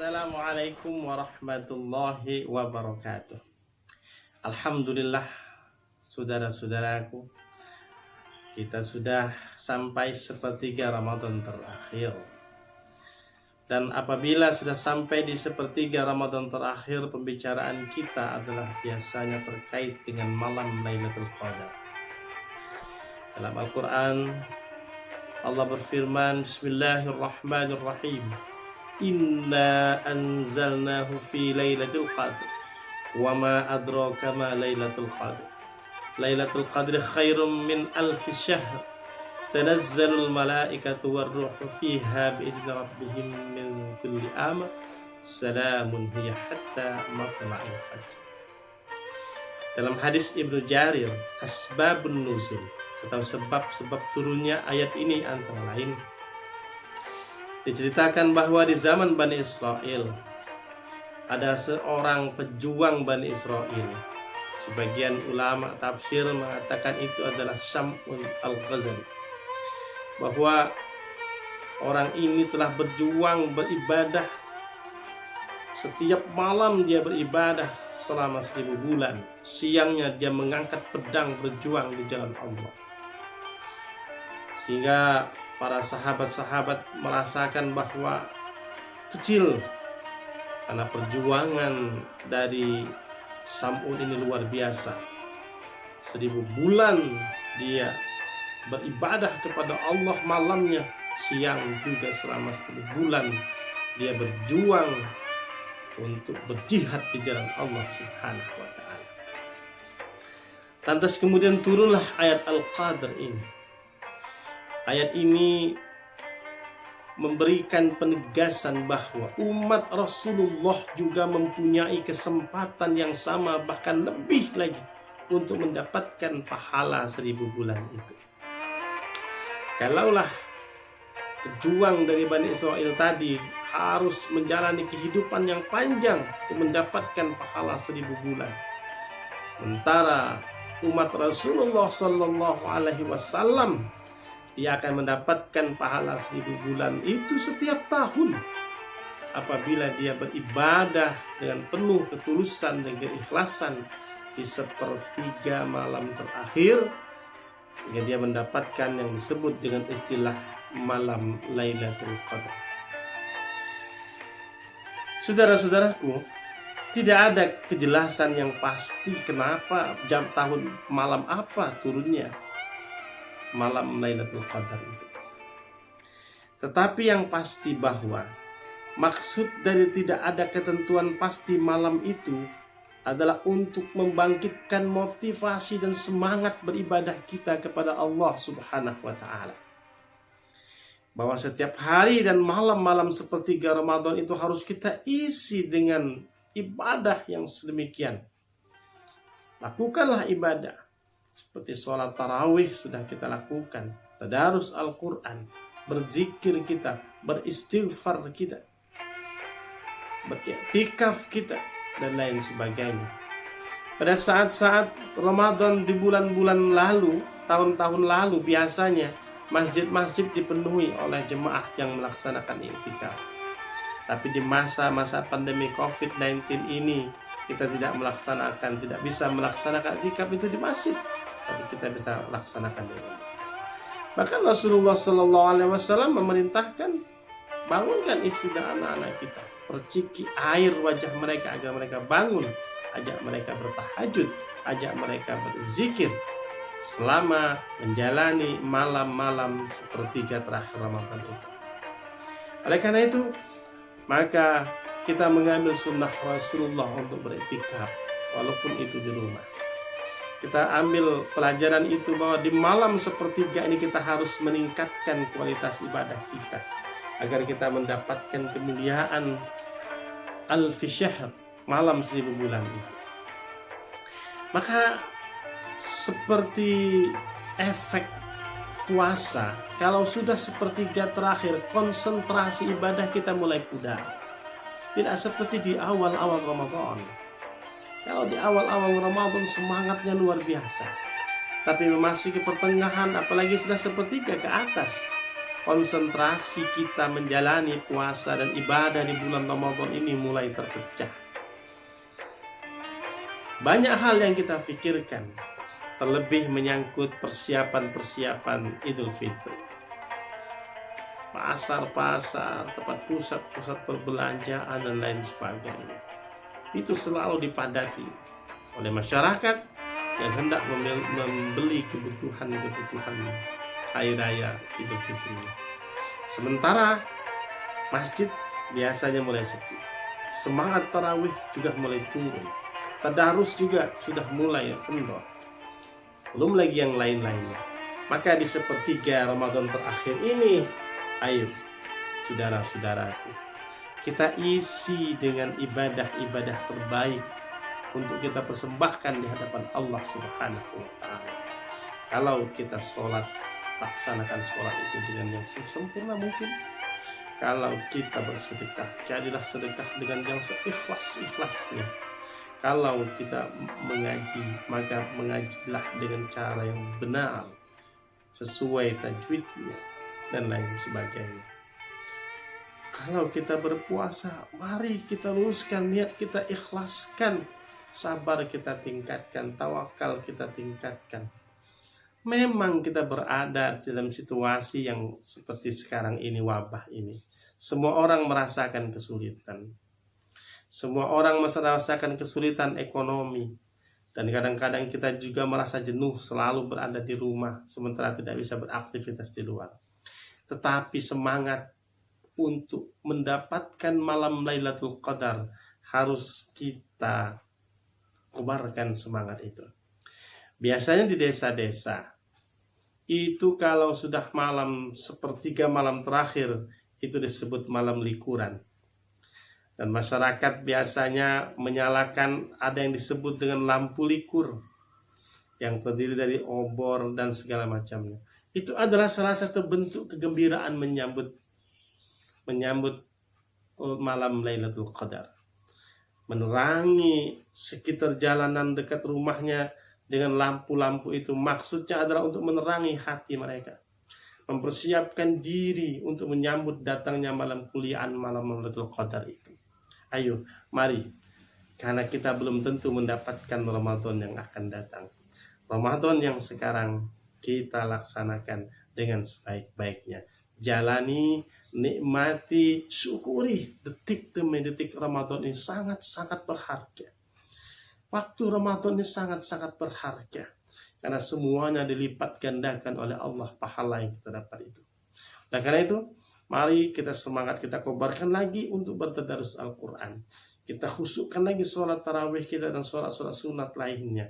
Assalamualaikum warahmatullahi wabarakatuh. Alhamdulillah, saudara-saudaraku, kita sudah sampai sepertiga Ramadan terakhir. Dan apabila sudah sampai di sepertiga Ramadan terakhir, pembicaraan kita adalah biasanya terkait dengan malam Lailatul Qadar. Dalam Al-Quran, Allah berfirman, Bismillahirrahmanirrahim. Inna anzalnahu fi lailatul qadr wa ma adraka ma lailatul qadr. Lailatul qadr khairum min alfi syahr. Tanazzalul malaikatu warruhu fiha bi'izni rabbihim min kulli amr. Salamun hiya hatta matla'il fajr. Dalam hadis Ibnu Jarir, asbabun nuzul atau sebab-sebab turunnya ayat ini antara lain, diceritakan bahwa di zaman Bani Israel ada seorang pejuang Bani Israel. Sebagian ulama tafsir mengatakan itu adalah Sam'un al-Ghazali, bahwa orang ini telah berjuang beribadah. Setiap malam dia beribadah selama 1000 bulan. Siangnya dia mengangkat pedang berjuang di jalan Allah. Sehingga para sahabat-sahabat merasakan bahwa kecil, karena perjuangan dari Sam'un ini luar biasa. 1000 bulan dia beribadah kepada Allah malamnya, siang juga selama 1000 bulan dia berjuang untuk berjihad di jalan Allah Subhanahu wa ta'ala. Lantas kemudian turunlah ayat Al-Qadr ini. Ayat ini memberikan penegasan bahwa umat Rasulullah juga mempunyai kesempatan yang sama, bahkan lebih lagi, untuk mendapatkan pahala 1000 bulan itu. Kalaulah pejuang dari Bani Israel tadi harus menjalani kehidupan yang panjang untuk mendapatkan pahala 1000 bulan, sementara umat Rasulullah Sallallahu Alaihi Wasallam dia akan mendapatkan pahala 1000 bulan itu setiap tahun apabila dia beribadah dengan penuh ketulusan dan keikhlasan di sepertiga malam terakhir, hingga dia mendapatkan yang disebut dengan istilah malam Lailatul Qadar. Saudara-saudaraku, tidak ada kejelasan yang pasti kenapa jam tahun malam apa turunnya malam Lailatul Qadar itu. Tetapi yang pasti bahwa maksud dari tidak ada ketentuan pasti malam itu adalah untuk membangkitkan motivasi dan semangat beribadah kita kepada Allah Subhanahu wa ta'ala. Bahwa setiap hari dan malam-malam sepertiga Ramadan itu harus kita isi dengan ibadah yang sedemikian. Lakukanlah ibadah. Seperti sholat tarawih sudah kita lakukan, tadarus Al-Quran, berzikir kita, beristighfar kita, beriktikaf kita, dan lain sebagainya. Pada saat-saat Ramadan di bulan-bulan lalu, tahun-tahun lalu, biasanya masjid-masjid dipenuhi oleh jemaah yang melaksanakan iktikaf. Tapi di masa-masa pandemi COVID-19 ini, kita tidak bisa melaksanakan iktikaf itu di masjid, tapi kita bisa laksanakan di rumah. Bahkan Rasulullah Sallallahu Alaihi Wasallam memerintahkan, bangunkan istri dan anak-anak kita, perciki air wajah mereka agar mereka bangun, ajak mereka bertahajud, ajak mereka berzikir selama menjalani malam-malam sepertiga terakhir Ramadan itu. Oleh karena itu, maka kita mengambil sunnah Rasulullah untuk beriktikaf, walaupun itu di rumah. Kita ambil pelajaran itu bahwa di malam sepertiga ini kita harus meningkatkan kualitas ibadah kita agar kita mendapatkan kemuliaan alfi syahr, malam 1000 bulan itu. Maka seperti efek puasa, kalau sudah sepertiga terakhir konsentrasi ibadah kita mulai pudar. Tidak seperti di awal-awal Ramadan. Kalau di awal-awal Ramadan semangatnya luar biasa, tapi memasuki pertengahan, apalagi sudah sepertiga ke atas, konsentrasi kita menjalani puasa dan ibadah di bulan Ramadan ini mulai terpecah. Banyak hal yang kita pikirkan, terlebih menyangkut persiapan-persiapan Idul Fitri. Pasar-pasar, tempat pusat-pusat perbelanjaan dan lain sebagainya, itu selalu dipadati oleh masyarakat yang hendak membeli kebutuhan-kebutuhan hari raya Idul Fitri. Sementara masjid biasanya mulai sepi, semangat tarawih juga mulai turun, tadarus juga sudah mulai kendor, belum lagi yang lain-lainnya. Maka di sepertiga Ramadan terakhir ini, ayo saudara-saudaraku, kita isi dengan ibadah-ibadah terbaik untuk kita persembahkan di hadapan Allah Subhanahu wa Ta'ala. Kalau kita sholat, laksanakan sholat itu dengan yang sempurna mungkin. Kalau kita bersedekah, jadilah sedekah dengan yang seikhlas-ikhlasnya. Kalau kita mengaji, maka mengajilah dengan cara yang benar, sesuai tajwidnya dan lain sebagainya. Kalau kita berpuasa, mari kita luruskan niat, kita ikhlaskan, sabar kita tingkatkan, tawakal kita tingkatkan. Memang kita berada dalam situasi yang seperti sekarang ini, wabah ini. Semua orang merasakan kesulitan. Semua orang merasakan kesulitan ekonomi. Dan kadang-kadang kita juga merasa jenuh selalu berada di rumah, sementara tidak bisa beraktivitas di luar. Tetapi semangat untuk mendapatkan malam Lailatul Qadar harus kita kobarkan semangat itu. Biasanya di desa-desa itu kalau sudah malam sepertiga malam terakhir itu disebut malam likuran. Dan masyarakat biasanya menyalakan ada yang disebut dengan lampu likur yang terdiri dari obor dan segala macamnya. Itu adalah salah satu bentuk kegembiraan menyambut malam Lailatul Qadar. Menerangi sekitar jalanan dekat rumahnya dengan lampu-lampu itu, maksudnya adalah untuk menerangi hati mereka, mempersiapkan diri untuk menyambut datangnya malam kuliahan malam Lailatul Qadar itu. Ayo, mari, karena kita belum tentu mendapatkan Ramadan yang akan datang. Ramadan yang sekarang kita laksanakan dengan sebaik-baiknya. Jalani, nikmati, syukuri detik demi detik Ramadan ini sangat-sangat berharga. Waktu Ramadan ini sangat-sangat berharga, karena semuanya dilipat gandakan oleh Allah pahala yang kita dapat itu. Dan karena itu, mari kita semangat, kita kobarkan lagi untuk bertadarus Al-Quran. Kita khusukkan lagi sholat tarawih kita dan sholat-sholat sunat lainnya.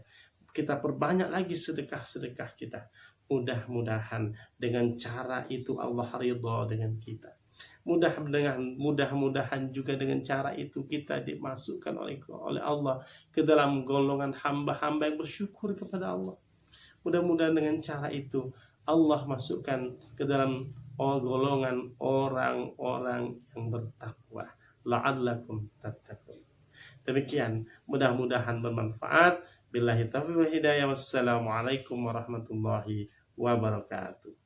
Kita perbanyak lagi sedekah-sedekah kita. Mudah-mudahan dengan cara itu Allah ridha dengan kita. Mudah-mudahan juga dengan cara itu kita dimasukkan oleh Allah ke dalam golongan hamba-hamba yang bersyukur kepada Allah. Mudah-mudahan dengan cara itu Allah masukkan ke dalam golongan orang-orang yang bertakwa. La'allakum tattaqun. Demikian, mudah-mudahan bermanfaat. Billahi taufiq wal hidayah. Wassalamualaikum warahmatullahi wabarakatuh.